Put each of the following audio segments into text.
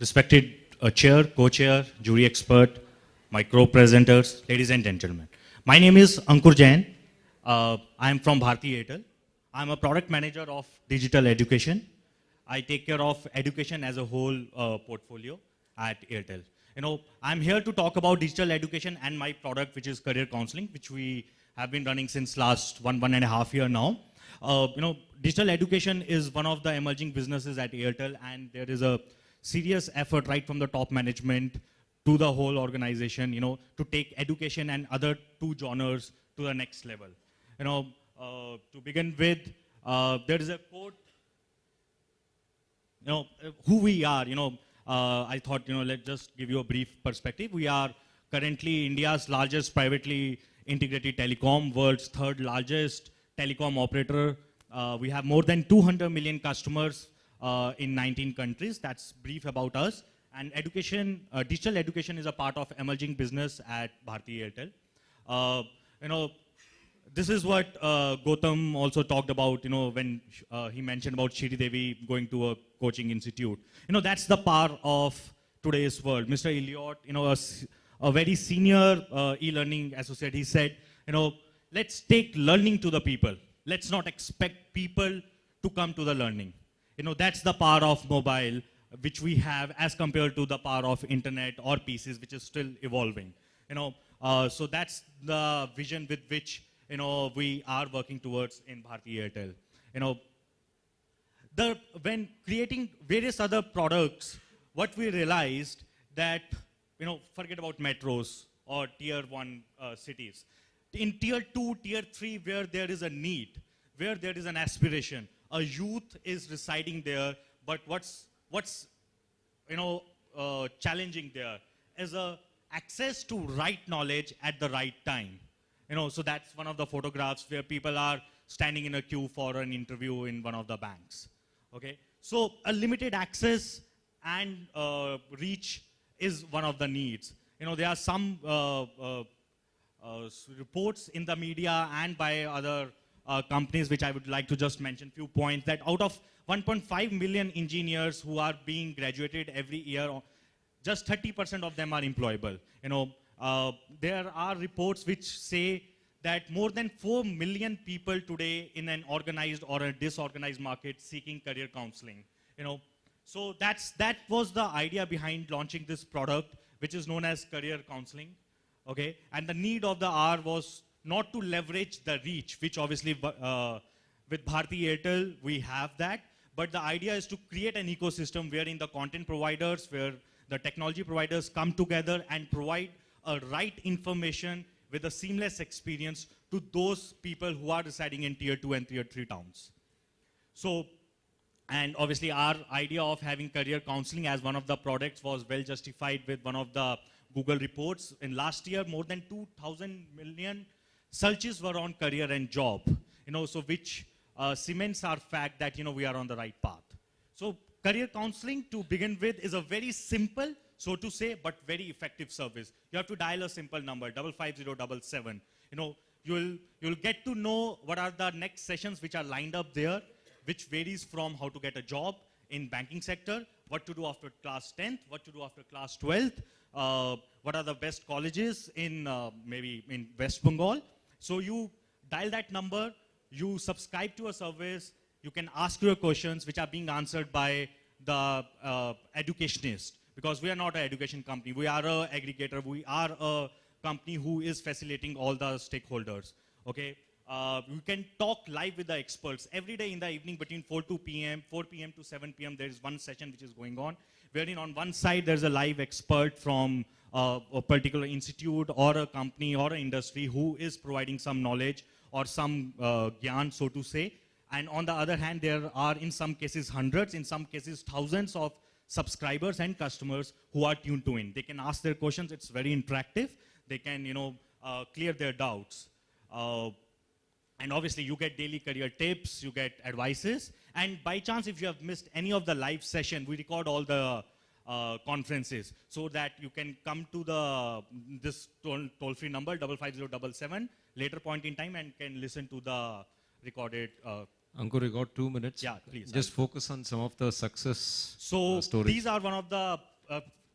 respected chair, co-chair, jury expert, my co-presenters, ladies and gentlemen. My name is Ankur Jain. I am from Bharti Airtel. I am a product manager of digital education. I take care of education as a whole portfolio at Airtel. I'm here to talk about digital education and my product, which is career counseling, which we have been running since last one and a half year now. Digital education is one of the emerging businesses at Airtel, and there is a serious effort right from the top management to the whole organization, to take education and other two genres to the next level. To begin with, there is a quote, who we are, I thought, let's just give you a brief perspective. We are currently India's largest privately integrated telecom, world's third largest telecom operator. We have more than 200 million customers in 19 countries. That's brief about us. And education, digital education is a part of emerging business at Bharti Airtel. This is what Gautam also talked about, when he mentioned about Shri Devi going to a coaching institute. That's the power of today's world. Mr. Elliott, a very senior e-learning associate, he said, let's take learning to the people. Let's not expect people to come to the learning. That's the power of mobile, which we have as compared to the power of internet or PCs, which is still evolving. So that's the vision with which we are working towards in Bharti Airtel. When creating various other products, what we realized that, forget about metros or tier 1 cities. In tier 2, tier 3, where there is a need, where there is an aspiration, a youth is residing there, but what's challenging there is a access to right knowledge at the right time. So that's one of the photographs where people are standing in a queue for an interview in one of the banks. Okay, so a limited access and reach is one of the needs. There are some reports in the media and by other companies, which I would like to just mention few points, that out of 1.5 million engineers who are being graduated every year, just 30% of them are employable. There are reports which say that more than 4 million people today in an organized or a disorganized market seeking career counseling. So that was the idea behind launching this product, which is known as career counseling. Okay, and the need of the hour was not to leverage the reach, which obviously with Bharti Airtel we have that, but the idea is to create an ecosystem wherein the content providers, where the technology providers come together and provide a right information with a seamless experience to those people who are residing in tier 2 and tier 3 towns. So, and obviously our idea of having career counseling as one of the products was well justified with one of the Google reports. In last year, more than 2,000 million searches were on career and job, so which cements our fact that, we are on the right path. So career counseling, to begin with, is a very simple, so to say, but very effective service. You have to dial a simple number, 55077. You'll get to know what are the next sessions which are lined up there, which varies from how to get a job in banking sector, what to do after class 10th, what to do after class 12th, what are the best colleges in maybe in West Bengal. So you dial that number, you subscribe to a service, you can ask your questions which are being answered by the educationist, because we are not an education company. We are an aggregator. We are a company who is facilitating all the stakeholders. Okay, you can talk live with the experts every day in the evening between 4 p.m. to 7 p.m. There is one session which is going on, wherein on one side there's a live expert from a particular institute or a company or an industry who is providing some knowledge or some gyan, so to say. And on the other hand, there are in some cases hundreds, in some cases thousands of subscribers and customers who are tuned to in. They can ask their questions. It's very interactive. They can, clear their doubts. And obviously, you get daily career tips, you get advices. And by chance, if you have missed any of the live session, we record all the conferences so that you can come to this toll-free number, 55077, later point in time, and can listen to the recorded Ankur, you got 2 minutes. Yeah, please. Just focus on some of the success So stories. these are one of the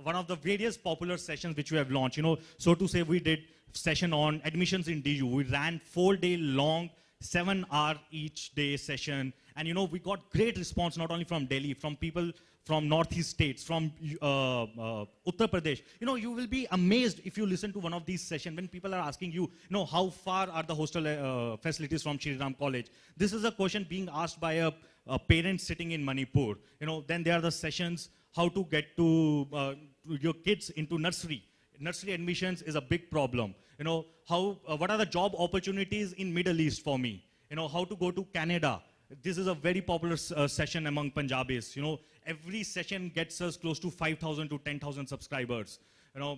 one of the various popular sessions which we have launched. So to say, we did session on admissions in DU. We ran 4-day long, 7-hour each day session. And we got great response, not only from Delhi, from people from Northeast states, from Uttar Pradesh. You will be amazed if you listen to one of these sessions when people are asking you, how far are the hostel facilities from Shri Ram College? This is a question being asked by a parent sitting in Manipur. Then there are the sessions, how to get to your kids into nursery. Nursery admissions is a big problem. What are the job opportunities in Middle East for me? How to go to Canada. This is a very popular session among Punjabis. Every session gets us close to 5,000 to 10,000 subscribers. And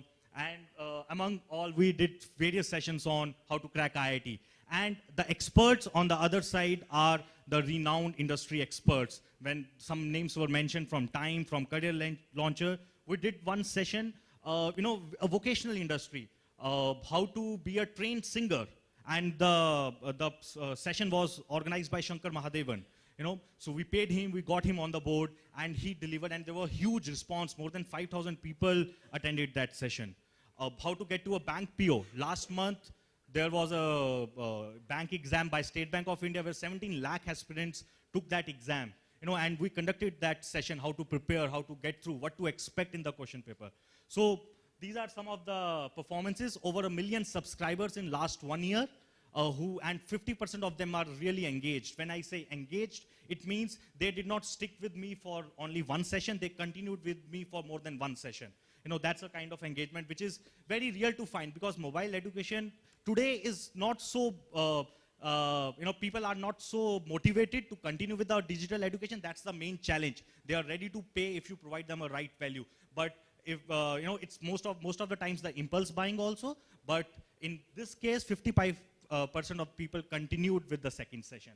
among all, we did various sessions on how to crack IIT. And the experts on the other side are the renowned industry experts. When some names were mentioned from Time, from Career Launcher, we did one session, a vocational industry, how to be a trained singer. And the session was organized by Shankar Mahadevan. So we paid him, we got him on the board, and he delivered, and there were huge response. More than 5,000 people attended that session. How to get to a bank PO. Last month, there was a bank exam by State Bank of India where 17 lakh aspirants took that exam. And we conducted that session, how to prepare, how to get through, what to expect in the question paper. So these are some of the performances. Over 1 million subscribers in last 1 year, and 50% of them are really engaged. When I say engaged, it means they did not stick with me for only one session, they continued with me for more than one session. That's a kind of engagement which is very real to find, because mobile education today is not so, people are not so motivated to continue with our digital education. That's the main challenge. They are ready to pay if you provide them a right value. But if, it's most of the times the impulse buying also. But in this case, 55% of people continued with the second session.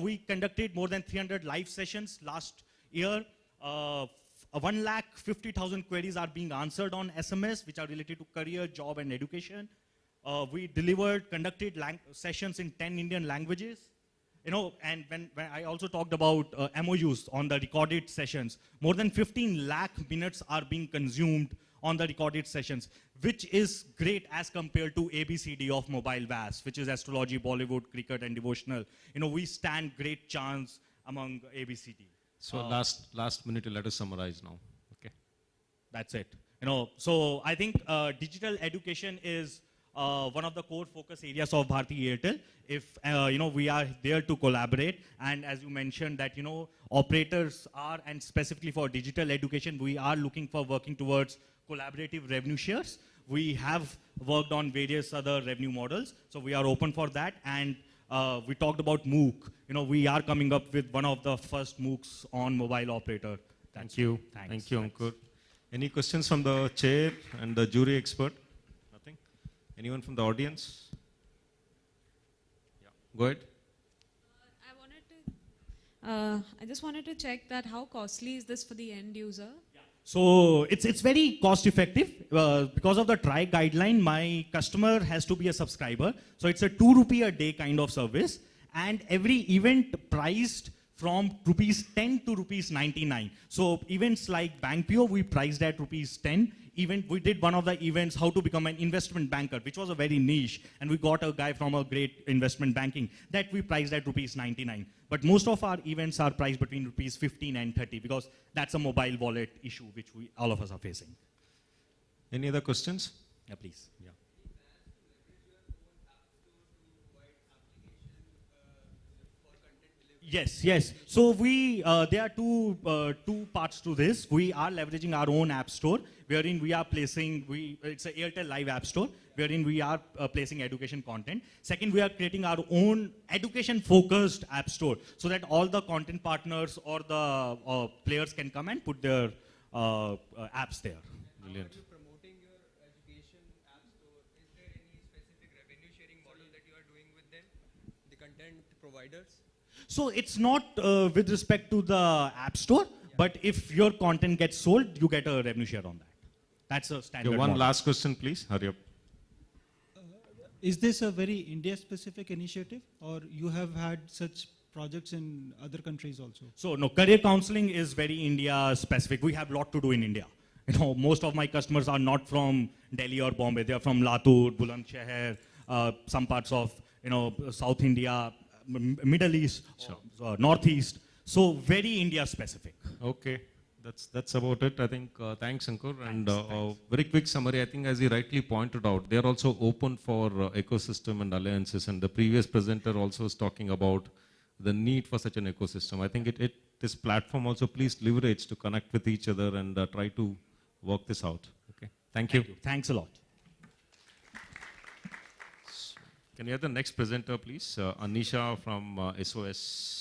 We conducted more than 300 live sessions last year. 150,000 queries are being answered on SMS, which are related to career, job, and education. We conducted sessions in 10 Indian languages. And when I also talked about MOUs on the recorded sessions, more than 15 lakh minutes are being consumed on the recorded sessions, which is great as compared to ABCD of mobile VAS, which is astrology, Bollywood, cricket, and devotional. We stand great chance among ABCD. So last minute, let us summarize now. Okay. That's it. So I think digital education is one of the core focus areas of Bharti Airtel. If we are there to collaborate, and as you mentioned that operators are, and specifically for digital education, we are looking for working towards collaborative revenue shares. We have worked on various other revenue models, so we are open for that. And we talked about MOOC. We are coming up with one of the first MOOCs on mobile operator. Thank you. Thanks. Thank you, Ankur. Any questions from the chair and the jury expert? Nothing? Anyone from the audience? Yeah. Go ahead. I just wanted to check that how costly is this for the end user? So it's very cost effective. Because of the TRAI guideline, my customer has to be a subscriber. So it's a 2 rupee a day kind of service. And every event priced from rupees 10 to rupees 99. So events like Bank PO, we priced at rupees 10. We did one of the events, how to become an investment banker, which was a very niche. And we got a guy from a great investment banking that we priced at rupees 99. But most of our events are priced between rupees 15 and 30 because that's a mobile wallet issue which all of us are facing. Any other questions? Yeah, please. Yeah. Yes. So there are two parts to this. We are leveraging our own app store, wherein we are placing, it's an Airtel Live app store, wherein we are placing education content. Second, we are creating our own education-focused app store, so that all the content partners or the players can come and put their apps there. Brilliant. Promoting your education app store, is there any specific revenue sharing model that you are doing with them, the content providers? So it's not with respect to the app store, but if your content gets sold, you get a revenue share on that. That's a standard One model. last question, please. Hurry up. Is this a very India-specific initiative, or you have had such projects in other countries also? So no, career counseling is very India-specific. We have a lot to do in India. most of my customers are not from Delhi or Bombay. They are from Latur, Bulandshahr, some parts of South India, Middle East, Sure. Northeast. So very India specific. Okay, that's about it. I think thanks, Ankur. And Thanks. very quick summary. I think as he rightly pointed out, they are also open for ecosystem and alliances. And the previous presenter also was talking about the need for such an ecosystem. I think this platform also please leverage to connect with each other and try to work this out. Okay, thank you. Thanks a lot. Can we have the next presenter, please? Anisha from SOS.